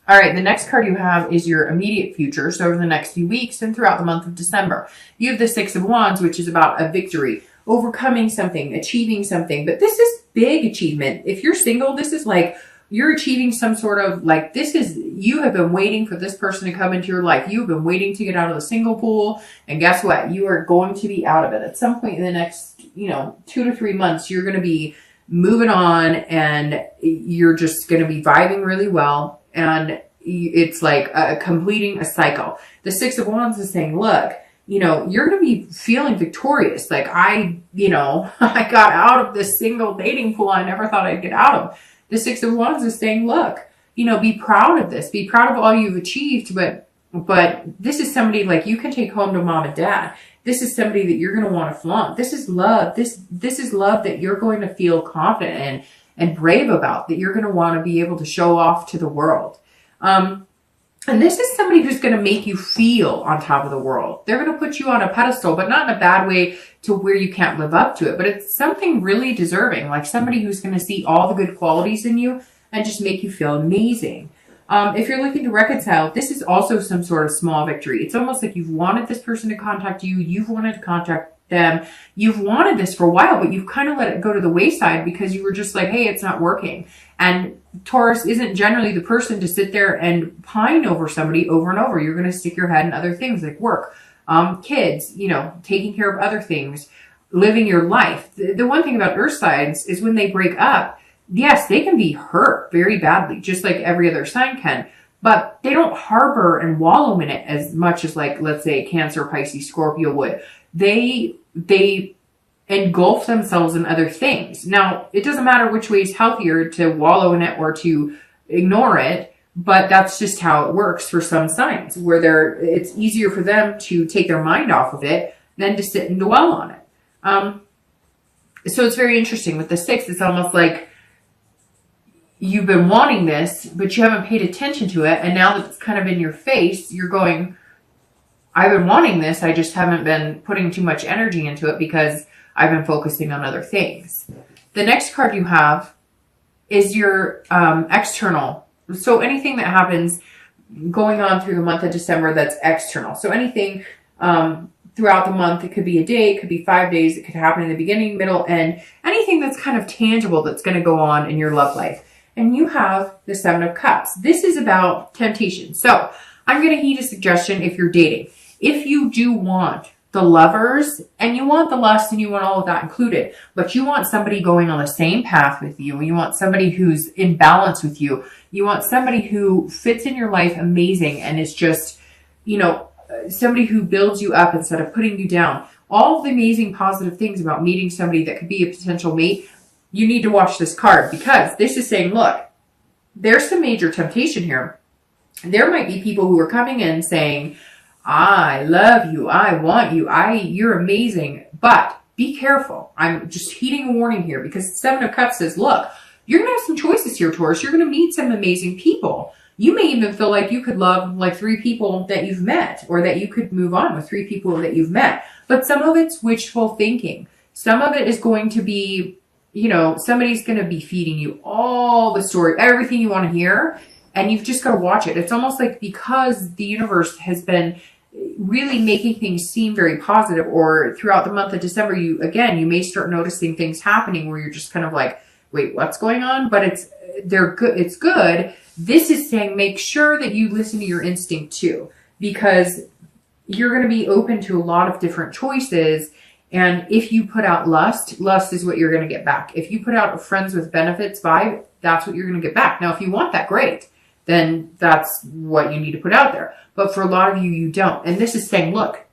All right, the next card you have is your immediate future. So over the next few weeks and throughout the month of December, you have the Six of Wands, which is about a victory, overcoming something, achieving something. But this is big achievement. If you're single, this is like you're achieving some sort of like, this is, you have been waiting for this person to come into your life. You have been waiting to get out of the single pool. And guess what? You are going to be out of it at some point in the next, 2 to 3 months. You're going to be moving on and you're just going to be vibing really well. And it's like completing a cycle. The Six of Wands is saying, look, you're going to be feeling victorious. Like I got out of this single dating pool I never thought I'd get out of. The Six of Wands is saying, look, be proud of this. Be proud of all you've achieved. But this is somebody like you can take home to mom and dad. This is somebody that you're going to want to flaunt. This is love. This is love that you're going to feel confident in and brave about, that you're going to want to be able to show off to the world. And this is somebody who's going to make you feel on top of the world. They're going to put you on a pedestal, but not in a bad way to where you can't live up to it. But it's something really deserving, like somebody who's going to see all the good qualities in you and just make you feel amazing. If you're looking to reconcile, this is also some sort of small victory. It's almost like you've wanted this person to contact you. You've wanted to contact them. You've wanted this for a while, but you've kind of let it go to the wayside because you were just like, hey, it's not working. And Taurus isn't generally the person to sit there and pine over somebody over and over. You're going to stick your head in other things like work, kids, taking care of other things, living your life. The one thing about earth signs is when they break up, yes, they can be hurt very badly, just like every other sign can, but they don't harbor and wallow in it as much as like, let's say Cancer, Pisces, Scorpio would. They engulf themselves in other things. Now, it doesn't matter which way is healthier, to wallow in it or to ignore it, but that's just how it works for some signs where it's easier for them to take their mind off of it than to sit and dwell on it. So it's very interesting with the Six. It's almost like you've been wanting this, but you haven't paid attention to it. And now that it's kind of in your face, you're going, I've been wanting this. I just haven't been putting too much energy into it because I've been focusing on other things. The next card you have is your external. So anything that happens going on through the month of December that's external. So anything throughout the month, it could be a day, it could be 5 days, it could happen in the beginning, middle, end. Anything that's kind of tangible that's going to go on in your love life. And you have the Seven of Cups. This is about temptation. So I'm going to heed a suggestion if you're dating. If you do want the lovers and you want the lust and you want all of that included, but you want somebody going on the same path with you, you want somebody who's in balance with you, you want somebody who fits in your life amazing and is just, somebody who builds you up instead of putting you down. All of the amazing positive things about meeting somebody that could be a potential mate, you need to watch this card because this is saying, look, there's some major temptation here. There might be people who are coming in saying, I love you. I want you. You're amazing. But be careful. I'm just heeding a warning here because Seven of Cups says, look, you're going to have some choices here, Taurus. You're going to meet some amazing people. You may even feel like you could love like 3 people that you've met or that you could move on with 3 people that you've met. But some of it's wishful thinking. Some of it is going to be, somebody's going to be feeding you all the story, everything you want to hear. And you've just got to watch it. It's almost like because the universe has been really making things seem very positive, or throughout the month of December, you may start noticing things happening where you're just kind of like, wait, what's going on? But it's good. This is saying, make sure that you listen to your instinct too, because you're going to be open to a lot of different choices. And if you put out lust is what you're going to get back. If you put out a friends with benefits vibe, that's what you're going to get back. Now, if you want that, great. Then that's what you need to put out there. But for a lot of you, you don't. And this is saying, look,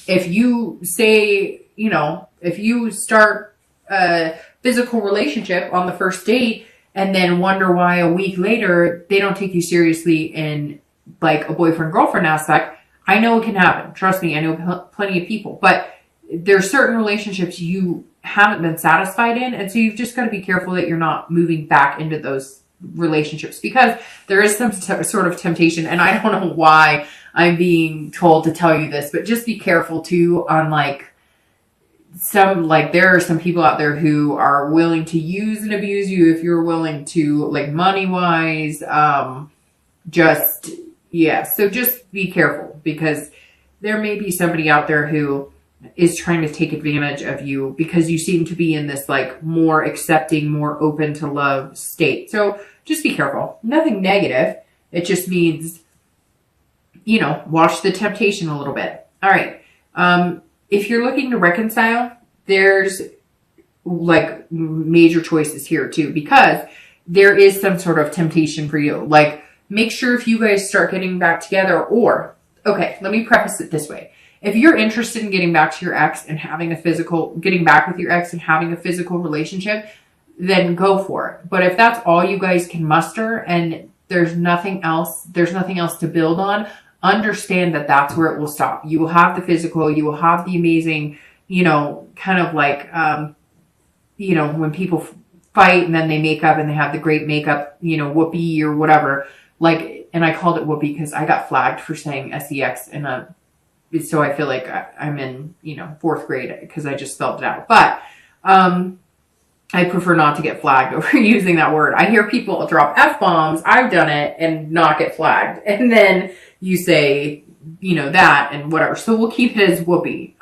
if you say, if you start a physical relationship on the first date and then wonder why a week later they don't take you seriously in like a boyfriend-girlfriend aspect, I know it can happen. Trust me, I know plenty of people. But there's certain relationships you haven't been satisfied in. And so you've just got to be careful that you're not moving back into those relationships because there is some sort of temptation. And I don't know why I'm being told to tell you this, but just be careful too on there are some people out there who are willing to use and abuse you if you're willing to, like, money wise, just, yeah. So just be careful, because there may be somebody out there who is trying to take advantage of you because you seem to be in this like more accepting, more open to love state. So just be careful. Nothing negative. It just means, you know, watch the temptation a little bit. All right. If you're looking to reconcile, there's like major choices here too, because there is some sort of temptation for you. Like, make sure if you guys start getting back together, or, okay, let me preface it this way. If you're interested in getting back to your ex and having a physical, getting back with your ex and having a physical relationship, then go for it. But if that's all you guys can muster and there's nothing else to build on, understand that that's where it will stop. You will have the physical, you will have the amazing, you know, kind of like, you know, when people fight and then they make up and they have the great makeup, you know, whoopee or whatever. Like, and I called it whoopee because I got flagged for saying sex so I feel like I'm in, you know, 4th grade because I just spelled it out. But I prefer not to get flagged over using that word. I hear people drop F-bombs. I've done it and not get flagged. And then you say, you know, that and whatever. So we'll keep it as whoopee.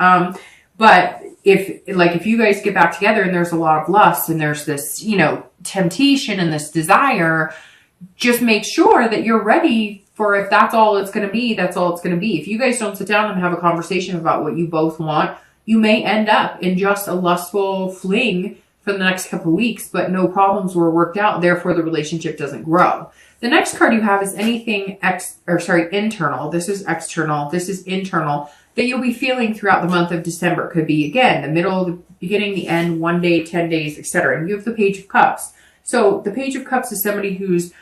But if you guys get back together and there's a lot of lust and there's this, you know, temptation and this desire, just make sure that you're ready for, if that's all it's going to be, that's all it's going to be. If you guys don't sit down and have a conversation about what you both want, you may end up in just a lustful fling for the next couple of weeks, but no problems were worked out. Therefore, the relationship doesn't grow. The next card you have is anything internal. This is external. This is internal that you'll be feeling throughout the month of December. It could be, again, the middle, the beginning, the end, 1 day, 10 days, etc. And you have the Page of Cups. So the Page of Cups is somebody who's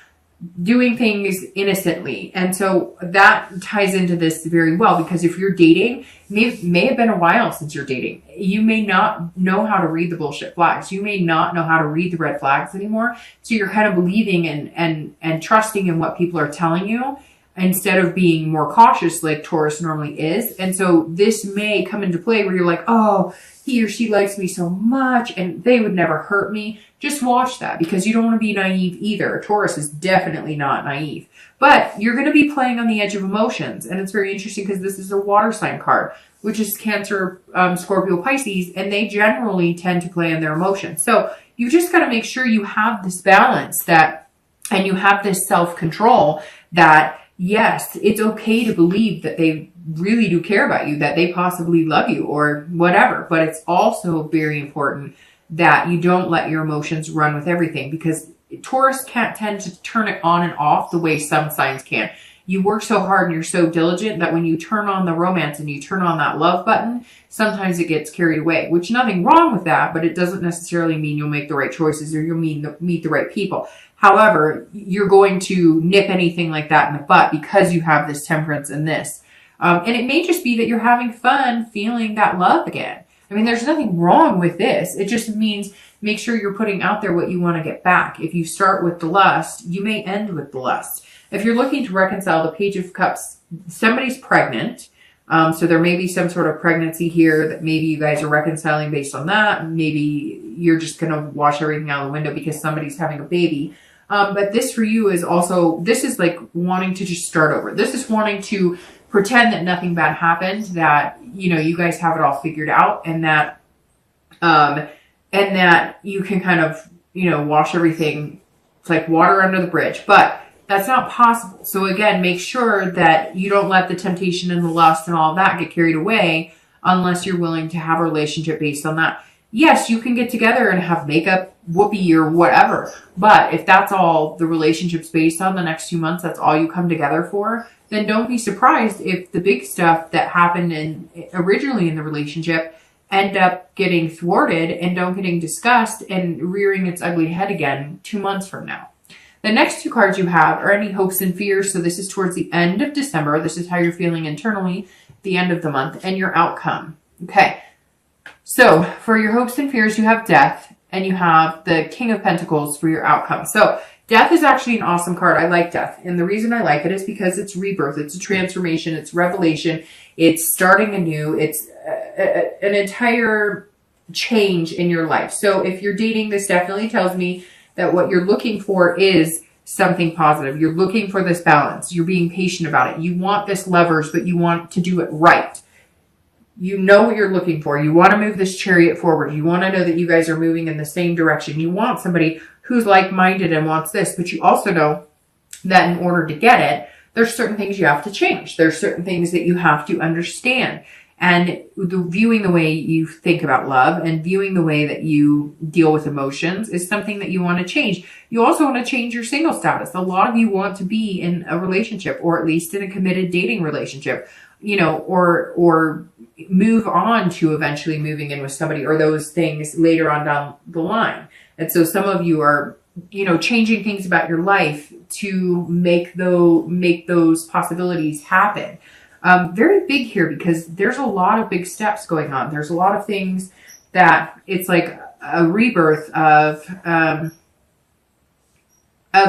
doing things innocently. And so that ties into this very well, because if you're dating, may have been a while since you're dating. You may not know how to read the bullshit flags. You may not know how to read the red flags anymore. So you're kind of believing and trusting in what people are telling you instead of being more cautious like Taurus normally is. And so this may come into play where you're like, oh, he or she likes me so much and they would never hurt me. Just watch that, because you don't want to be naive either. Taurus is definitely not naive. But you're going to be playing on the edge of emotions. And it's very interesting because this is a water sign card, which is Cancer, Scorpio, Pisces, and they generally tend to play on their emotions. So you just got to make sure you have this balance and you have this self-control that, yes, it's okay to believe that they really do care about you, that they possibly love you or whatever. But it's also very important that you don't let your emotions run with everything, because Taurus can't tend to turn it on and off the way some signs can. You work so hard and you're so diligent that when you turn on the romance and you turn on that love button, sometimes it gets carried away, which nothing wrong with that, but it doesn't necessarily mean you'll make the right choices or you'll meet the right people. However, you're going to nip anything like that in the butt because you have this temperance and this. And it may just be that you're having fun feeling that love again. I mean, there's nothing wrong with this. It just means make sure you're putting out there what you want to get back. If you start with the lust, you may end with the lust. If you're looking to reconcile, the Page of Cups, somebody's pregnant. So there may be some sort of pregnancy here that maybe you guys are reconciling based on that. Maybe you're just going to wash everything out of the window because somebody's having a baby. But this for you is also, this is like wanting to just start over. This is wanting to pretend that nothing bad happened, that, you know, you guys have it all figured out, and that you can kind of, you know, wash everything. It's like water under the bridge, but that's not possible. So again, make sure that you don't let the temptation and the lust and all of that get carried away unless you're willing to have a relationship based on that. Yes, you can get together and have makeup, whoopee, or whatever. But if that's all the relationship's based on the next 2 months, that's all you come together for, then don't be surprised if the big stuff that happened originally in the relationship end up getting thwarted and don't getting discussed and rearing its ugly head again 2 months from now. The next two cards you have are any hopes and fears. So this is towards the end of December. This is how you're feeling internally at the end of the month and your outcome. Okay. So for your hopes and fears, you have death and you have the King of Pentacles for your outcome. So death is actually an awesome card. I like death. And the reason I like it is because it's rebirth. It's a transformation. It's revelation. It's starting anew. It's an entire change in your life. So if you're dating, this definitely tells me that what you're looking for is something positive. You're looking for this balance. You're being patient about it. You want this Lovers, but you want to do it right. You know what you're looking for. You want to move this Chariot forward. You want to know that you guys are moving in the same direction. You want somebody who's like-minded and wants this, but you also know that in order to get it, there's certain things you have to change. There's certain things that you have to understand. And viewing the way you think about love and viewing the way that you deal with emotions is something that you want to change. You also want to change your single status. A lot of you want to be in a relationship, or at least in a committed dating relationship, you know, or move on to eventually moving in with somebody, or those things later on down the line. And so some of you are, you know, changing things about your life to make those possibilities happen. Very big here, because there's a lot of big steps going on. There's a lot of things that it's like a rebirth of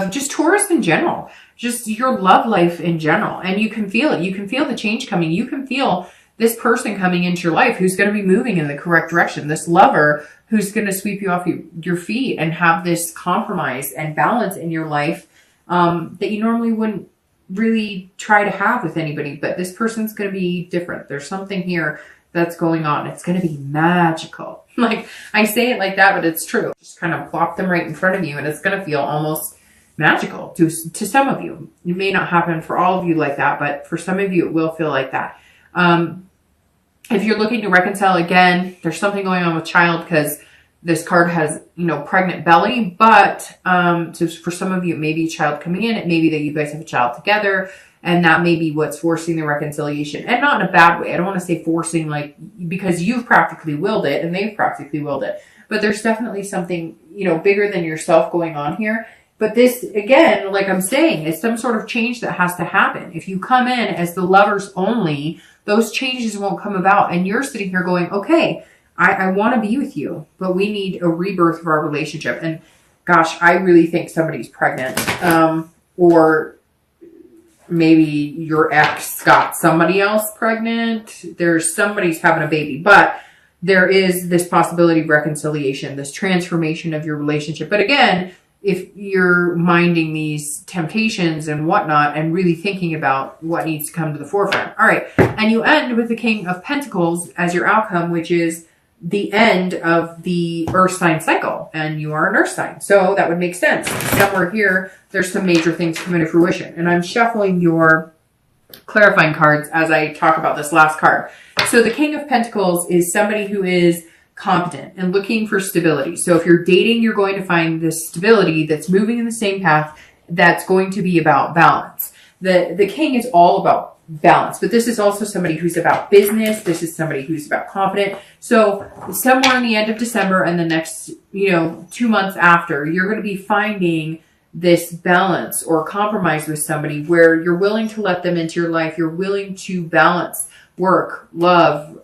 just Taurus in general, just your love life in general. And you can feel it. You can feel the change coming. You can feel this person coming into your life who's going to be moving in the correct direction. This lover who's going to sweep you off your feet and have this compromise and balance in your life that you normally wouldn't really try to have with anybody. But this person's going to be different. There's something here that's going on. It's going to be magical. Like, I say it like that, but it's true. Just kind of plop them right in front of you, and it's going to feel almost magical to some of you. It may not happen for all of you like that, but for some of you, it will feel like that. If you're looking to reconcile, again, there's something going on with child, because this card has, you know, pregnant belly, but so for some of you, it may be a child coming in. It may be that you guys have a child together, and that may be what's forcing the reconciliation. And not in a bad way. I don't want to say forcing, like, because you've practically willed it and they've practically willed it. But there's definitely something, you know, bigger than yourself going on here. But this, again, like I'm saying, is some sort of change that has to happen. If you come in as the lovers only, those changes won't come about. And you're sitting here going, okay, I want to be with you, but we need a rebirth of our relationship. And gosh, I really think somebody's pregnant. Or maybe your ex got somebody else pregnant. There's somebody's having a baby, but there is this possibility of reconciliation, this transformation of your relationship. But again, if you're minding these temptations and whatnot and really thinking about what needs to come to the forefront. All right. And you end with the King of Pentacles as your outcome, which is the end of the earth sign cycle. And you are an earth sign. So that would make sense. Somewhere here, there's some major things coming to fruition. And I'm shuffling your clarifying cards as I talk about this last card. So the King of Pentacles is somebody who is competent and looking for stability. So if you're dating, you're going to find this stability that's moving in the same path, that's going to be about balance. The King is all about balance, but this is also somebody who's about business. This is somebody who's about confident. So somewhere in the end of December and the next, 2 months after, you're going to be finding this balance or compromise with somebody where you're willing to let them into your life. You're willing to balance work, love,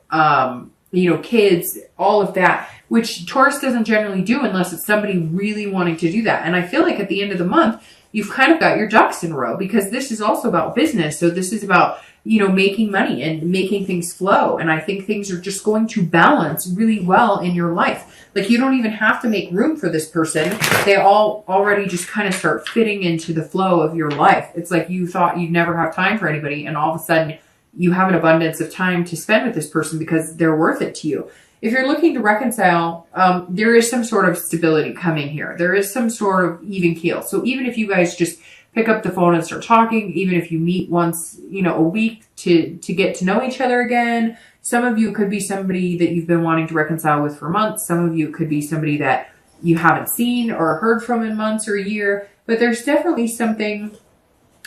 kids, all of that, which Taurus doesn't generally do unless it's somebody really wanting to do that. And I feel like at the end of the month, you've kind of got your ducks in a row, because this is also about business. So this is about, making money and making things flow. And I think things are just going to balance really well in your life. Like, you don't even have to make room for this person. They all already just kind of start fitting into the flow of your life. It's like you thought you'd never have time for anybody, and all of a sudden you have an abundance of time to spend with this person because they're worth it to you. If you're looking to reconcile, there is some sort of stability coming here. There is some sort of even keel. So even if you guys just pick up the phone and start talking, even if you meet once, a week to get to know each other again, some of you could be somebody that you've been wanting to reconcile with for months. Some of you could be somebody that you haven't seen or heard from in months or a year. But there's definitely something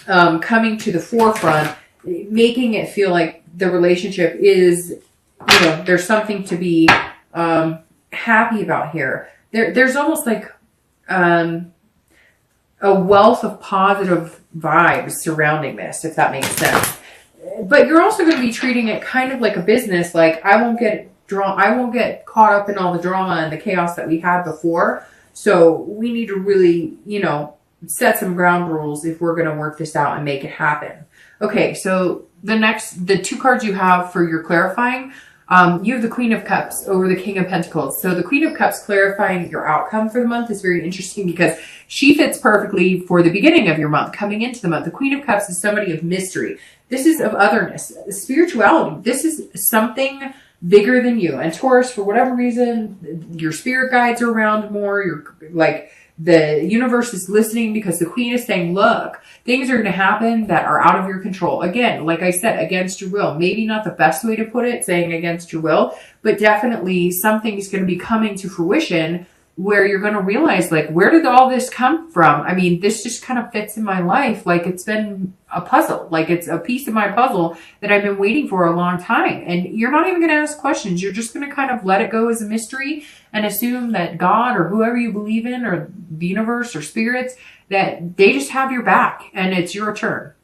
coming to the forefront, making it feel like the relationship is, there's something to be happy about here. There's almost like a wealth of positive vibes surrounding this, if that makes sense. But you're also going to be treating it kind of like a business. Like, I won't get caught up in all the drama and the chaos that we had before. So we need to really, set some ground rules if we're going to work this out and make it happen. Okay, so the 2 cards you have for your clarifying You have the Queen of Cups over the King of Pentacles. So the Queen of Cups clarifying your outcome for the month is very interesting because she fits perfectly for the beginning of your month, coming into the month. The Queen of Cups is somebody of mystery. This is of otherness, spirituality. This is something bigger than you. And Taurus, for whatever reason, your spirit guides are around more. You're like, the universe is listening because the Queen is saying, look, things are going to happen that are out of your control. Again, like I said, against your will. Maybe not the best way to put it, saying against your will, but definitely something's going to be coming to fruition where you're going to realize, like, where did all this come from? I mean, this just kind of fits in my life. Like, it's been a puzzle. Like, it's a piece of my puzzle that I've been waiting for a long time. And you're not even going to ask questions. You're just going to kind of let it go as a mystery and assume that God or whoever you believe in or the universe or spirits, that they just have your back and it's your turn.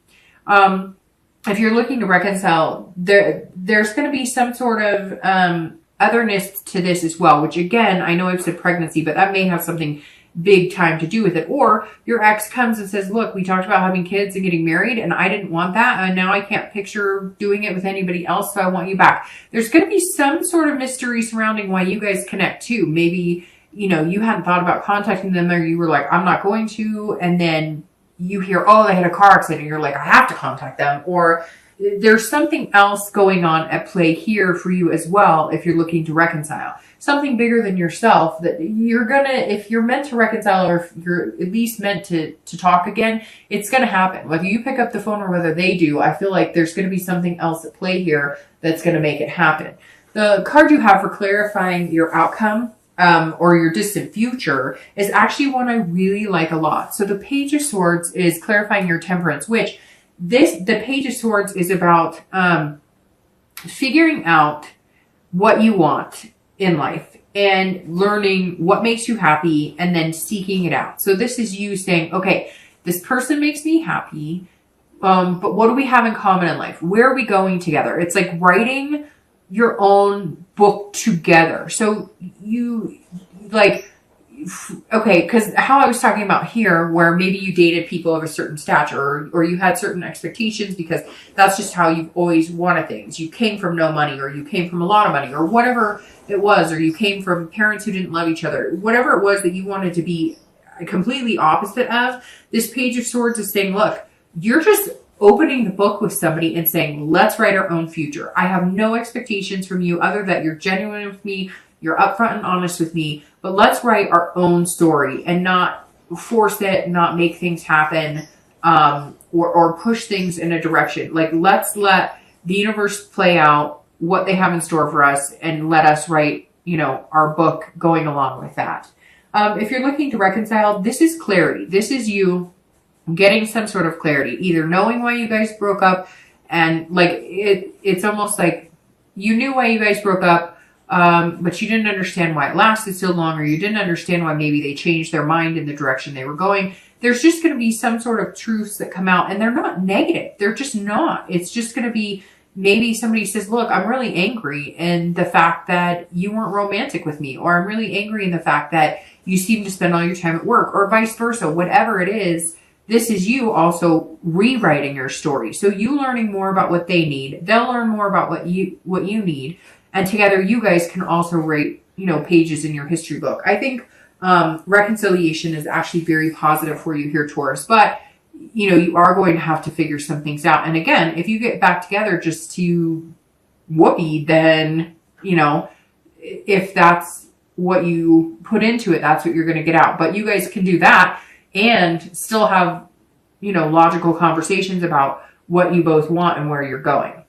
If you're looking to reconcile, there's going to be some sort of otherness to this as well, which again, I know I've said pregnancy, but that may have something big time to do with it. Or your ex comes and says, look, we talked about having kids and getting married and I didn't want that. And now I can't picture doing it with anybody else. So I want you back. There's going to be some sort of mystery surrounding why you guys connect too. Maybe, you know, you hadn't thought about contacting them or you were like, I'm not going to. And then you hear, oh, they had a car accident. And you're like, I have to contact them. Or there's something else going on at play here for you as well if you're looking to reconcile. Something bigger than yourself that you're gonna, if you're meant to reconcile or if you're at least meant to talk again, it's gonna happen. Whether you pick up the phone or whether they do, I feel like there's gonna be something else at play here that's gonna make it happen. The card you have for clarifying your outcome or your distant future is actually one I really like a lot. So the Page of Swords is clarifying your temperance, which the Page of Swords is about figuring out what you want in life and learning what makes you happy and then seeking it out. So this is you saying, okay, this person makes me happy, but what do we have in common in life? Where are we going together? It's like writing your own book together. So you like, okay, because how I was talking about here, where maybe you dated people of a certain stature or you had certain expectations because that's just how you've always wanted things. You came from no money or you came from a lot of money or whatever it was, or you came from parents who didn't love each other. Whatever it was that you wanted to be completely opposite of, this Page of Swords is saying, look, you're just opening the book with somebody and saying, let's write our own future. I have no expectations from you other that you're genuine with me, you're upfront and honest with me, but let's write our own story and not force it, not make things happen, or push things in a direction. Like, let's let the universe play out what they have in store for us and let us write, you know, our book going along with that. If you're looking to reconcile, this is clarity. This is you getting some sort of clarity, either knowing why you guys broke up and like it's almost like you knew why you guys broke up, but you didn't understand why it lasted so long, or you didn't understand why maybe they changed their mind in the direction they were going. There's just going to be some sort of truths that come out, and they're not negative. They're just not. It's just going to be maybe somebody says, look, I'm really angry in the fact that you weren't romantic with me, or I'm really angry in the fact that you seem to spend all your time at work, or vice versa. Whatever it is, this is you also rewriting your story. So you learning more about what they need. They'll learn more about what you need. And together you guys can also write, you know, pages in your history book. I think reconciliation is actually very positive for you here, Taurus. But, you know, you are going to have to figure some things out. And again, if you get back together just to whoopee, then, you know, if that's what you put into it, that's what you're going to get out. But you guys can do that and still have, you know, logical conversations about what you both want and where you're going.